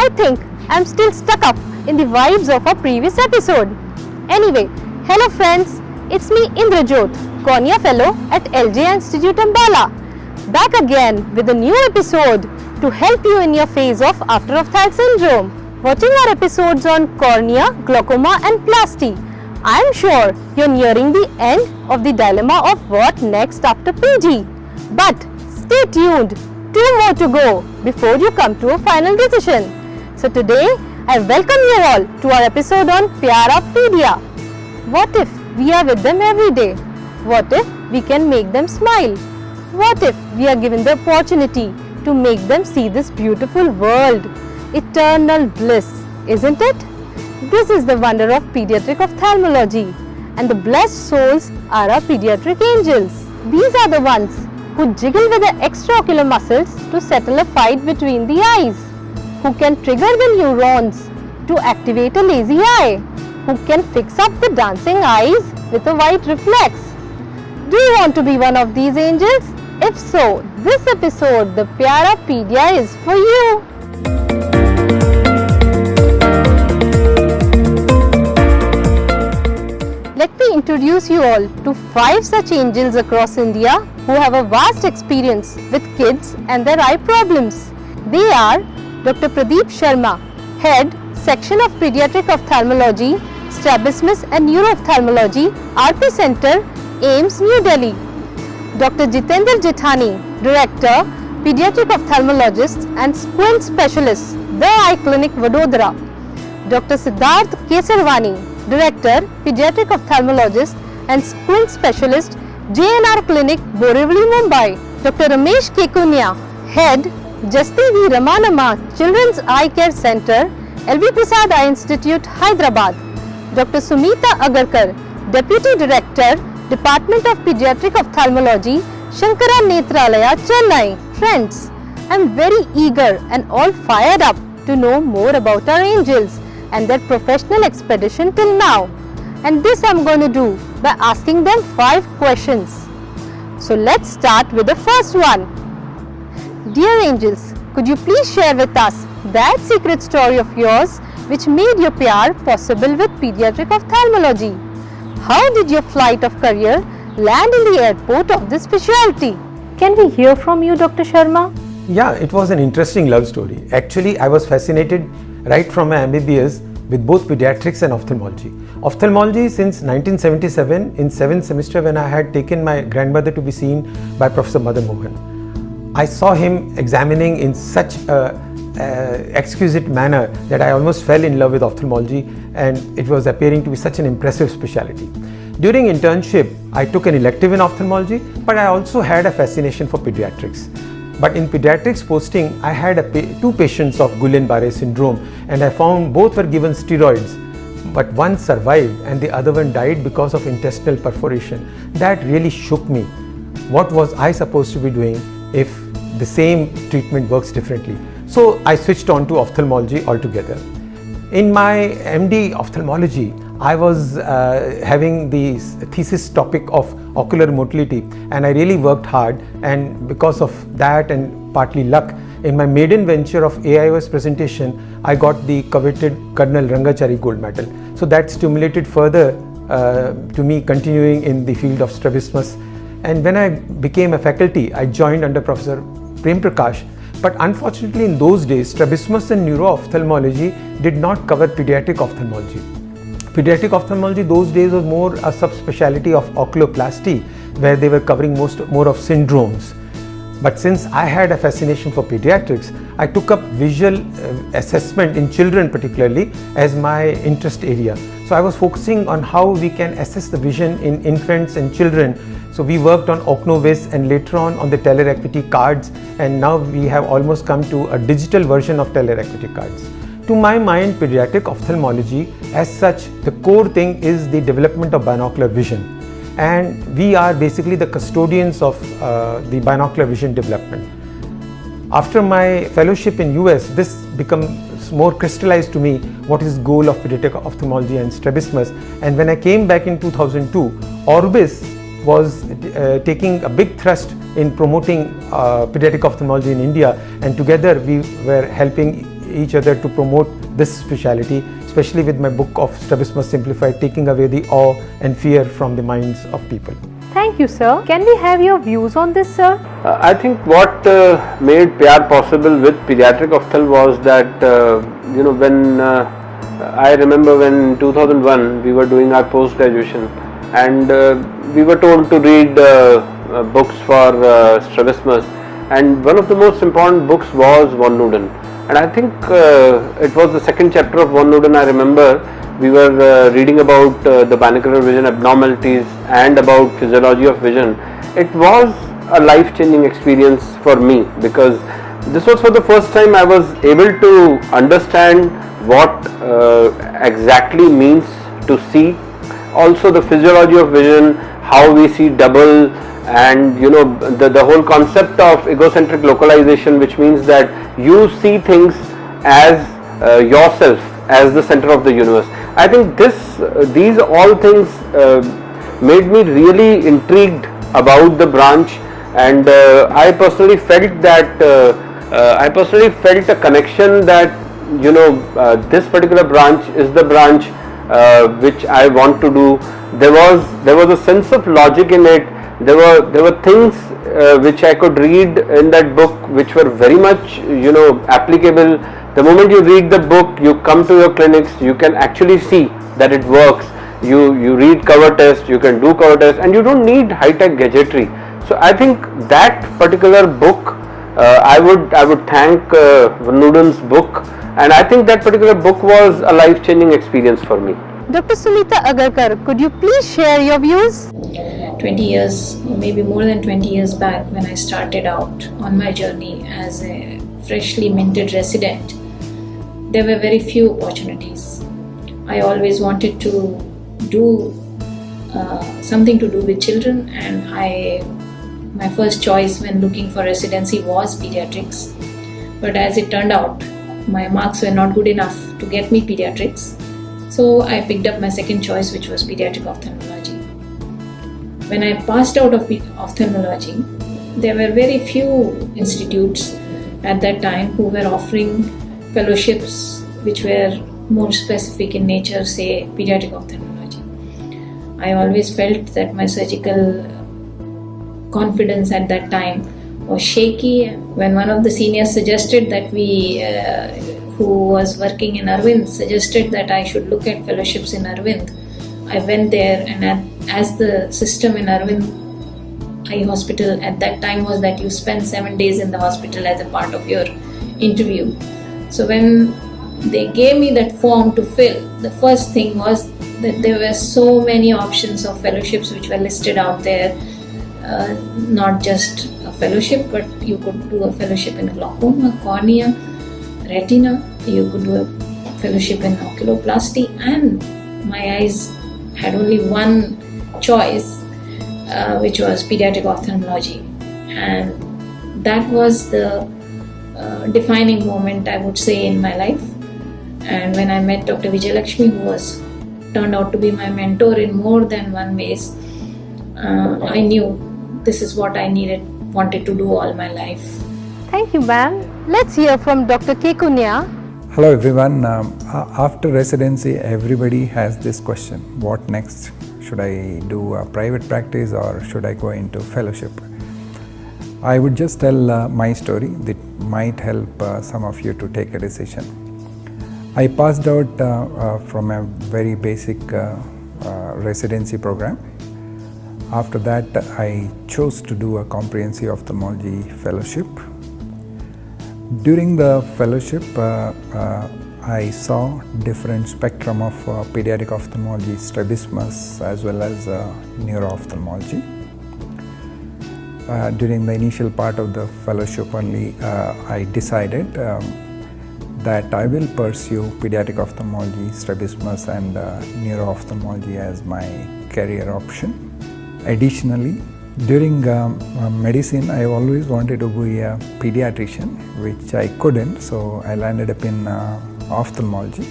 I think I'm still stuck up in the vibes of our previous episode. Anyway, hello friends, it's me Indrajot, Cornea Fellow at LJ Institute Ambala, back again with a new episode to help you in your phase of after Ophthal syndrome. Watching our episodes on cornea, glaucoma and plasty, I am sure you're nearing the end of the dilemma of what next after PG. But stay tuned, 2 more to go before you come to a final decision. So today, I welcome you all to our episode on Pyara Pedia. What if we are with them every day? What if we can make them smile? What if we are given the opportunity to make them see this beautiful world? Eternal bliss, isn't it? This is the wonder of pediatric ophthalmology, and the blessed souls are our pediatric angels. These are the ones who jiggle with the extraocular muscles to settle a fight between the eyes, who can trigger the neurons to activate a lazy eye, who can fix up the dancing eyes with a white reflex. Do you want to be one of these angels? If so, this episode, the Pyara Pedia, is for you. Let me introduce you all to 5 such angels across India who have a vast experience with kids and their eye problems. They are Dr. Pradeep Sharma, Head, Section of Pediatric Ophthalmology, Strabismus and Neuro-Ophthalmology, RP Center, AIMS, New Delhi. Dr. Jitendra Jethani, Director, Pediatric Ophthalmologist and Squint Specialist, The Eye Clinic, Vadodara. Dr. Siddharth Kesarwani, Director, Pediatric Ophthalmologist and Squint Specialist, JNR Clinic, Borivali, Mumbai. Dr. Ramesh Kekunia, Head, Jasti V. Ramanama Children's Eye Care Center, LV Prasad Eye Institute, Hyderabad. Dr. Sumita Agarkar, Deputy Director, Department of Pediatric Ophthalmology, Shankara Netralaya, Chennai. Friends, I am very eager and all fired up to know more about our angels and their professional expedition till now. And this I am going to do by asking them 5 questions. So let's start with the first one. Dear angels, could you please share with us that secret story of yours which made your PR possible with pediatric ophthalmology? How did your flight of career land in the airport of this specialty? Can we hear from you, Dr. Sharma? Yeah, it was an interesting love story. Actually, I was fascinated right from my MBBS with both pediatrics and ophthalmology. Ophthalmology since 1977 in 7th semester, when I had taken my grandmother to be seen by Professor Madan Mohan. I saw him examining in such a exquisite manner that I almost fell in love with ophthalmology, and it was appearing to be such an impressive specialty. During internship, I took an elective in ophthalmology, but I also had a fascination for pediatrics. But in pediatrics posting, I had 2 patients of Guillain-Barré syndrome, and I found both were given steroids, but one survived and the other one died because of intestinal perforation. That really shook me. What was I supposed to be doing if the same treatment works differently? So I switched on to ophthalmology altogether. In my MD ophthalmology, I was having the thesis topic of ocular motility, and I really worked hard, and because of that and partly luck, in my maiden venture of AIOS presentation, I got the coveted Colonel Rangachari gold medal. So that stimulated further to me continuing in the field of strabismus. And when I became a faculty, I joined under Professor Prem Prakash. But unfortunately, in those days, strabismus and neuro-ophthalmology did not cover pediatric ophthalmology. Pediatric ophthalmology those days was more a subspecialty of oculoplasty, where they were covering more of syndromes. But since I had a fascination for pediatrics, I took up visual assessment in children particularly as my interest area. So I was focusing on how we can assess the vision in infants and children. So we worked on Ocnovis and later on the teller acuity cards, and now we have almost come to a digital version of teller acuity cards. To my mind, pediatric ophthalmology as such, the core thing is the development of binocular vision. And we are basically the custodians of the binocular vision development. After my fellowship in US, this becomes more crystallized to me what is the goal of pediatric ophthalmology and strabismus. And when I came back in 2002, Orbis was taking a big thrust in promoting pediatric ophthalmology in India, and together we were helping each other to promote this specialty, especially with my book of Strabismus Simplified, taking away the awe and fear from the minds of people. Thank you, sir. Can we have your views on this, sir? I think what made PR possible with pediatric ophthalm was that when I remember when in 2001 we were doing our post graduation, and we were told to read books for strabismus, and one of the most important books was von Nuden, and I think it was the second chapter of von Nuden. I remember we were reading about the binocular vision abnormalities and about physiology of vision. It was a life-changing experience for me, because this was for the first time I was able to understand what exactly means to see, also the physiology of vision, how we see double, and the whole concept of egocentric localization, which means that you see things as yourself, as the center of the universe. I think these all things made me really intrigued about the branch, and I personally felt that a connection that this particular branch is the branch which I want to do. There was a sense of logic in it. There were things which I could read in that book which were very much applicable. The moment you read the book, you come to your clinics, you can actually see that it works. You read cover test, you can do cover test, and you don't need high-tech gadgetry. So I think that particular book, I would thank von Nuden's book, and I think that particular book was a life-changing experience for me. Dr. Sunita Agarkar, could you please share your views? 20 years, maybe more than 20 years back, when I started out on my journey as a freshly minted resident, there were very few opportunities. I always wanted to do something to do with children, and my first choice when looking for residency was pediatrics. But as it turned out, my marks were not good enough to get me pediatrics. So I picked up my second choice, which was pediatric ophthalmology. When I passed out of ophthalmology, there were very few institutes at that time who were offering fellowships which were more specific in nature, say pediatric ophthalmology. I always felt that my surgical confidence at that time was shaky. When one of the seniors suggested that who was working in Arvind, suggested that I should look at fellowships in Arvind, I went there, and as the system in Arvind Eye Hospital at that time was that you spend 7 days in the hospital as a part of your interview. So when they gave me that form to fill, the first thing was that there were so many options of fellowships which were listed out there. Not just a fellowship, but you could do a fellowship in glaucoma, cornea, retina, you could do a fellowship in oculoplasty, and my eyes had only one choice, which was pediatric ophthalmology, and that was the defining moment, I would say, in my life. And when I met Dr. Vijayalakshmi, who was turned out to be my mentor in more than one ways, I knew this is what I wanted to do all my life. Thank you, ma'am. Let's hear from Dr. K. Kunya. Hello everyone. After residency, everybody has this question: what next? Should I do a private practice or should I go into fellowship? I would just tell my story that might help some of you to take a decision. I passed out from a very basic residency program. After that, I chose to do a comprehensive ophthalmology fellowship. During the fellowship, I saw different spectrum of pediatric ophthalmology, strabismus, as well as neuro-ophthalmology. During the initial part of the fellowship only, I decided that I will pursue pediatric ophthalmology, strabismus, and neuro-ophthalmology as my career option. Additionally, during medicine, I always wanted to be a pediatrician, which I couldn't, so I landed up in ophthalmology.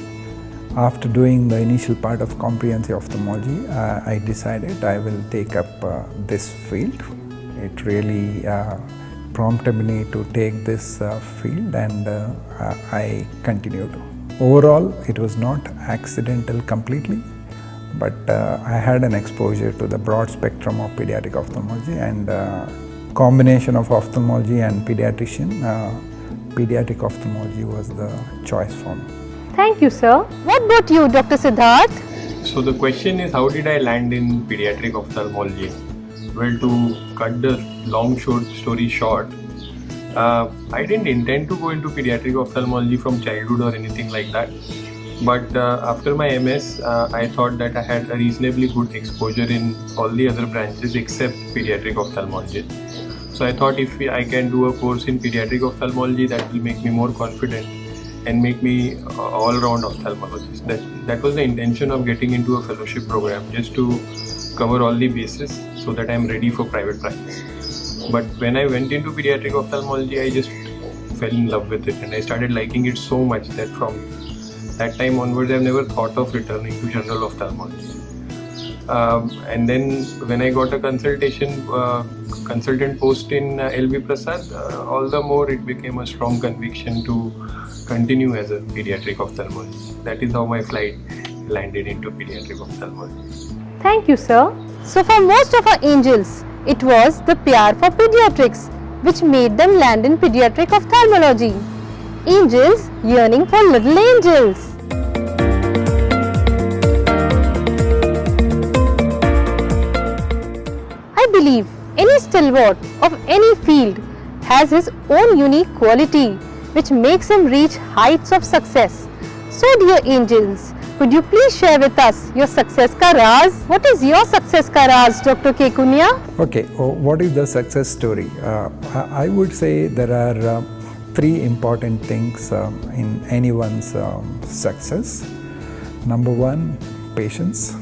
After doing the initial part of comprehensive ophthalmology, I decided I will take up this field. It really prompted me to take this field, and I continued. Overall, it was not accidental completely, but I had an exposure to the broad spectrum of pediatric ophthalmology, and combination of ophthalmology and pediatrician, pediatric ophthalmology was the choice for me. Thank you, sir. What about you, Dr. Siddharth? So the question is, how did I land in pediatric ophthalmology? Well, to cut the long story short, I didn't intend to go into pediatric ophthalmology from childhood or anything like that. But after my MS, I thought that I had a reasonably good exposure in all the other branches except pediatric ophthalmology. So I thought if I can do a course in pediatric ophthalmology, that will make me more confident and make me all-round ophthalmologist. That was the intention of getting into a fellowship program, just to cover all the bases so that I'm ready for private practice. But when I went into pediatric ophthalmology, I just fell in love with it, and I started liking it so much that from that time onwards, I've never thought of returning to general ophthalmology. And then when I got a consultant post in LV Prasad, all the more it became a strong conviction to continue as a pediatric ophthalmologist. That is how my flight landed into pediatric ophthalmology. Thank you, sir. So for most of our angels, it was the pyar for pediatrics which made them land in pediatric ophthalmology. Angels yearning for little angels. I believe any stalwart of any field has his own unique quality which makes him reach heights of success. So dear angels, could you please share with us your success ka raaz? What is your success ka raaz, Dr. K. Kunya? Okay, what is the success story? I would say there are three important things in anyone's success. Number one, patience.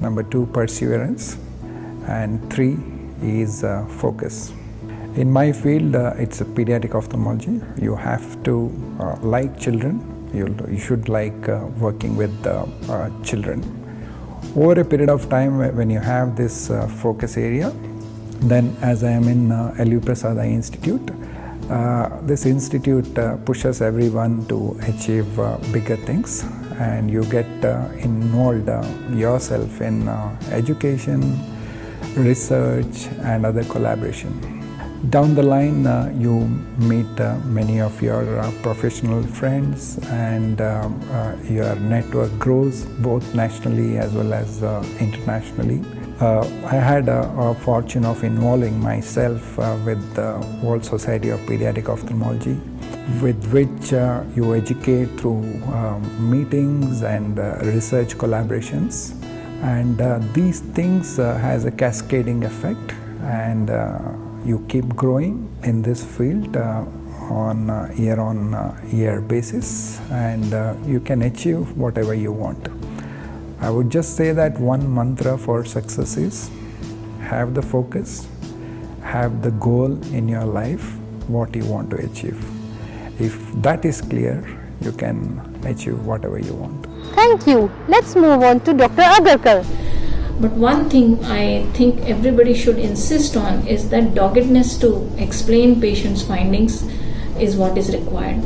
Number two, perseverance. And three is focus. In my field, it's a pediatric ophthalmology. You have to like children. You should like working with children. Over a period of time, when you have this focus area, then as I am in LV Prasad Eye Institute, this institute pushes everyone to achieve bigger things, and you get involved yourself in education, research and other collaboration. Down the line, you meet many of your professional friends, and your network grows both nationally as well as internationally. I had a fortune of involving myself with the World Society of Pediatric Ophthalmology, with which you educate through meetings and research collaborations. And these things has a cascading effect, and you keep growing in this field on year basis, and you can achieve whatever you want. I would just say that one mantra for success is have the focus, have the goal in your life, what you want to achieve. If that is clear, you can achieve whatever you want. Thank you. Let's move on to Dr. Abdulkar. But one thing I think everybody should insist on is that doggedness to explain patients' findings is what is required.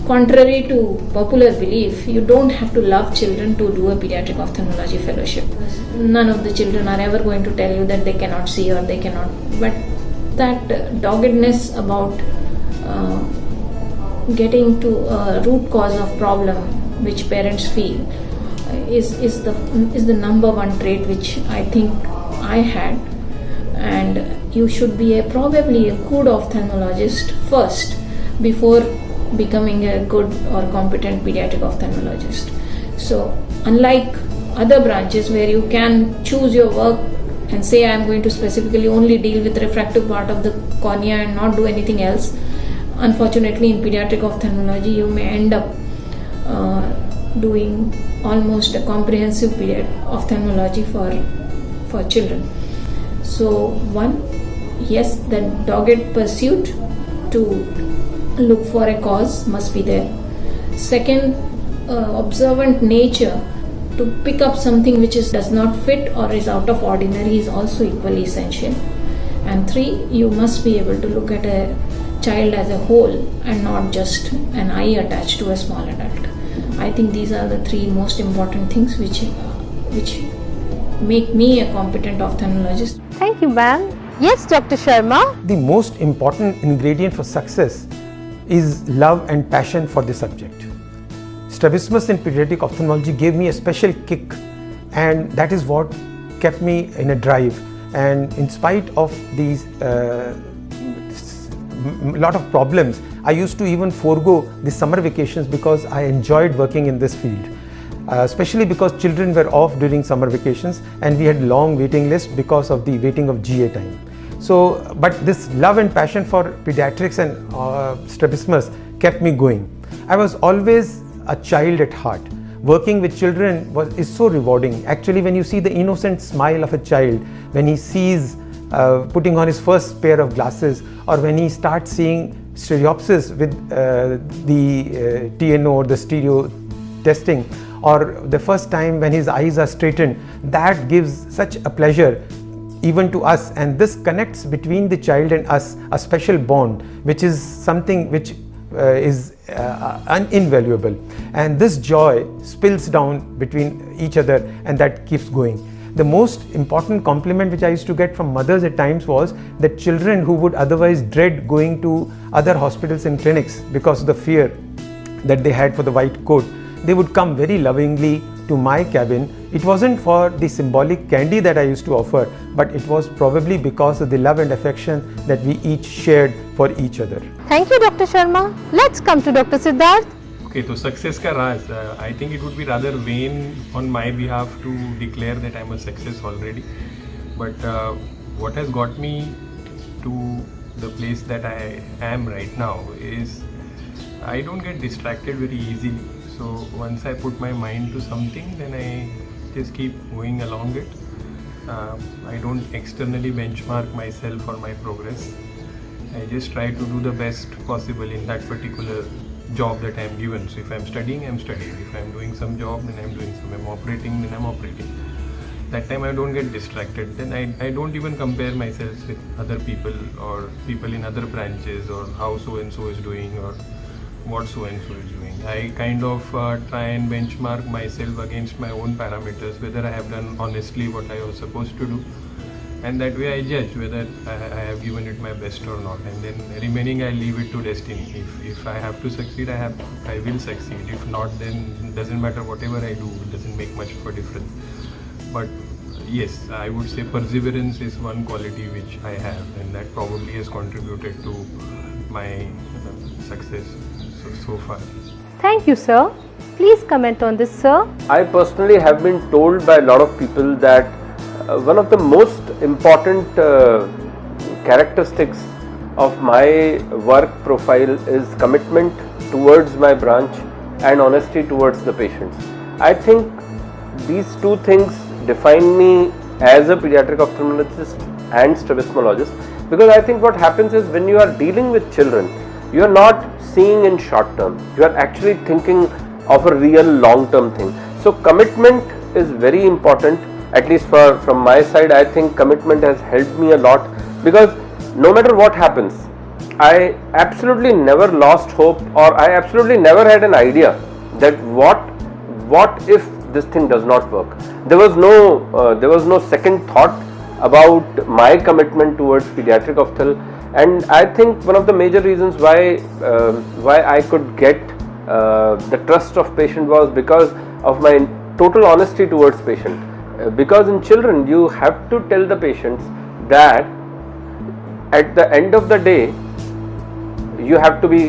Contrary to popular belief, you don't have to love children to do a pediatric ophthalmology fellowship. None of the children are ever going to tell you that they cannot see or they cannot. But that doggedness about getting to a root cause of problem which parents feel is the number one trait which I think I had. And you should be probably a good ophthalmologist first before becoming a good or competent pediatric ophthalmologist. So unlike other branches where you can choose your work and say I am going to specifically only deal with refractive part of the cornea and not do anything else, unfortunately in pediatric ophthalmology you may end up doing almost a comprehensive ophthalmology for children. So one, yes, the dogged pursuit to look for a cause must be there. Second, observant nature to pick up something which does not fit or is out of ordinary is also equally essential. And 3, you must be able to look at a child as a whole and not just an eye attached to a small adult. I think these are the 3 most important things which make me a competent ophthalmologist. Thank you, ma'am. Yes, Dr. Sharma. The most important ingredient for success is love and passion for the subject. Strabismus in pediatric ophthalmology gave me a special kick, and that is what kept me in a drive. And in spite of these lot of problems, I used to even forego the summer vacations because I enjoyed working in this field. Especially because children were off during summer vacations and we had long waiting lists because of the waiting of GA time. So, but this love and passion for pediatrics and strabismus kept me going. I was always a child at heart. Working with children is so rewarding. Actually, when you see the innocent smile of a child, when he sees putting on his first pair of glasses, or when he starts seeing stereopsis with the TNO or the stereo testing, or the first time when his eyes are straightened, that gives such a pleasure even to us, and this connects between the child and us a special bond, which is something which is invaluable, and this joy spills down between each other, and that keeps going. The most important compliment which I used to get from mothers at times was that children who would otherwise dread going to other hospitals and clinics because of the fear that they had for the white coat, they would come very lovingly to my cabin. It wasn't for the symbolic candy that I used to offer, but it was probably because of the love and affection that we each shared for each other. Thank you, Dr. Sharma. Let's come to Dr. Siddharth. Okay, so success ka raaz, I think it would be rather vain on my behalf to declare that I'm a success already. But what has got me to the place that I am right now is I don't get distracted very easily. So once I put my mind to something, then I just keep going along it. I don't externally benchmark myself or my progress. I just try to do the best possible in that particular job that I am given. So if I am studying, I am studying. If I am doing some job, then I am doing some. I am operating, then I am operating. That time I don't get distracted. Then I don't even compare myself with other people or people in other branches or how so and so is doing or what so and so is doing. I kind of try and benchmark myself against my own parameters, whether I have done honestly what I was supposed to do, and that way I judge whether I have given it my best or not, and then remaining I leave it to destiny. If I have to succeed, I will succeed. If not, then it doesn't matter, whatever I do, it doesn't make much of a difference. But yes, I would say perseverance is one quality which I have, and that probably has contributed to my success so far. Thank you, sir. Please comment on this, sir. I personally have been told by a lot of people that one of the most important characteristics of my work profile is commitment towards my branch and honesty towards the patients. I think these two things define me as a pediatric ophthalmologist and strabismologist, because I think what happens is when you are dealing with children, you are not seeing in short term, you are actually thinking of a real long term thing. So commitment is very important, at least from my side. I think commitment has helped me a lot, because no matter what happens, I absolutely never lost hope, or I absolutely never had an idea that what if this thing does not work. There was no second thought about my commitment towards pediatric ophthalmology. And I think one of the major reasons why I could get the trust of patient was because of my total honesty towards patient. Because in children, you have to tell the patients that at the end of the day, you have to be,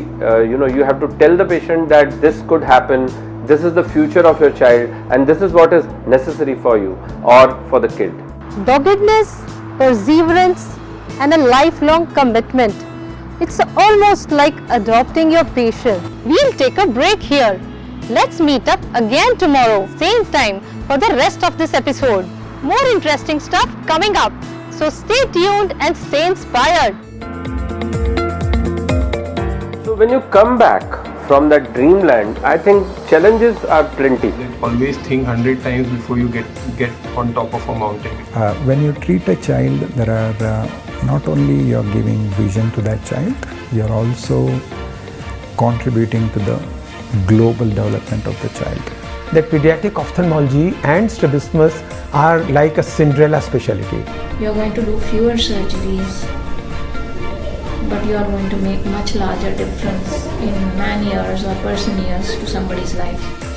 you have to tell the patient that this could happen, this is the future of your child, and this is what is necessary for you or for the kid. Doggedness, perseverance, and a lifelong commitment. It's almost like adopting your patient. We'll take a break here. Let's meet up again tomorrow, same time, for the rest of this episode. More interesting stuff coming up. So stay tuned and stay inspired. So when you come back from that dreamland, I think challenges are plenty. Always think 100 times before you get on top of a mountain. When you treat a child, there are not only you're giving vision to that child, you're also contributing to the global development of the child. That pediatric ophthalmology and strabismus are like a Cinderella specialty. You're going to do fewer surgeries, but you are going to make much larger difference in man years or person years to somebody's life.